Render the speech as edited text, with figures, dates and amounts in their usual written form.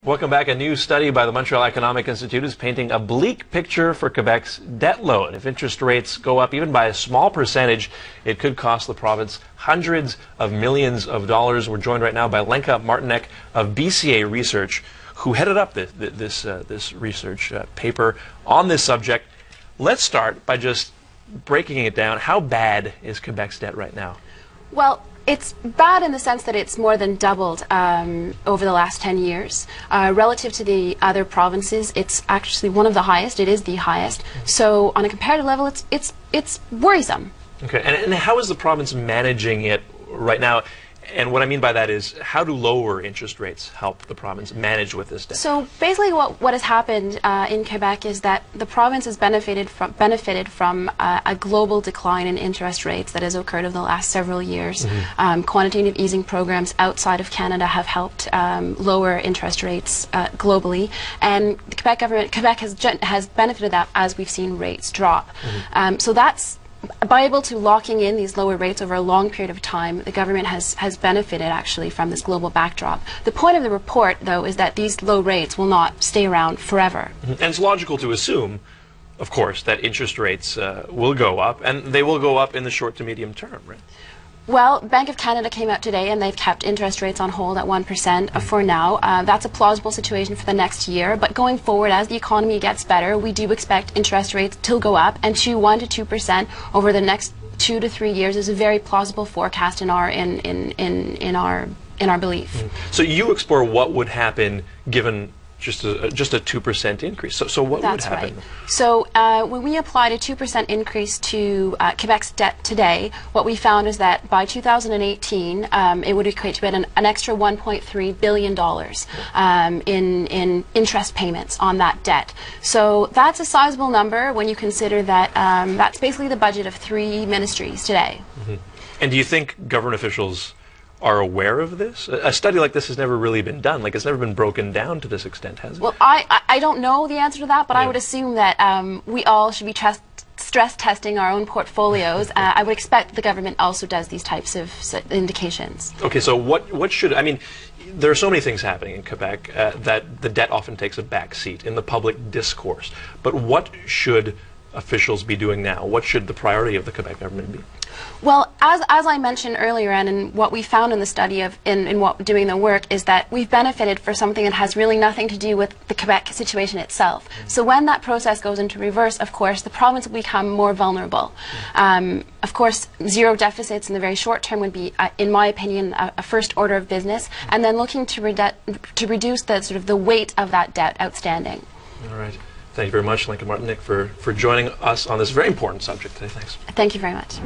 Welcome back. A new study by the Montreal Economic Institute is painting a bleak picture for Quebec's debt load. If interest rates go up even by a small percentage, it could cost the province hundreds of millions of dollars. We're joined right now by Lenka Martinek of BCA Research, who headed up this research paper on this subject. Let's start by just breaking it down. How bad is Quebec's debt right now? Well, it's bad in the sense that it's more than doubled over the last 10 years. Relative to the other provinces, it's actually one of the highest. It is the highest. So on a comparative level, it's worrisome. Okay, and how is the province managing it right now? And what I mean by that is, how do lower interest rates help the province manage with this debt? So basically what has happened in Quebec is that the province has benefited from a global decline in interest rates that has occurred over the last several years. Quantitative easing programs outside of Canada have helped lower interest rates globally, and the Quebec has benefited that as we've seen rates drop. So that's by able to locking in these lower rates over a long period of time, the government has benefited actually from this global backdrop. The point of the report, though, is that these low rates will not stay around forever. And it's logical to assume, of course, that interest rates will go up, and they will go up in the short to medium term, right? Well, Bank of Canada came out today and they've kept interest rates on hold at 1% for now. That's a plausible situation for the next year, but going forward, as the economy gets better, we do expect interest rates to go up, and to 1 to 2% over the next 2 to 3 years is a very plausible forecast in our belief. So you explore what would happen given just a 2% increase. So what would happen? Right. So when we applied a 2% increase to Quebec's debt today, what we found is that by 2018, it would equate to an extra $1.3 billion in interest payments on that debt. So that's a sizable number when you consider that that's basically the budget of 3 ministries today. And do you think government officials are aware of this? A study like this has never really been done. Like, it's never been broken down to this extent, has it? Well, I don't know the answer to that, but I would assume that we all should be stress testing our own portfolios. I would expect the government also does these types of indications. Okay, so what should, I mean, there are so many things happening in Quebec that the debt often takes a back seat in the public discourse. But what should officials be doing now? What should the priority of the Quebec government be? Well, as I mentioned earlier, and in what we found in the study in doing the work, is that we've benefited for something that has really nothing to do with the Quebec situation itself. So when that process goes into reverse, of course, the province will become more vulnerable. Of course, zero deficits in the very short term would be, in my opinion, a first order of business, and then looking to reduce the weight of that debt outstanding. All right. Thank you very much, Lenka Martinek, for joining us on this very important subject today. Thanks. Thank you very much.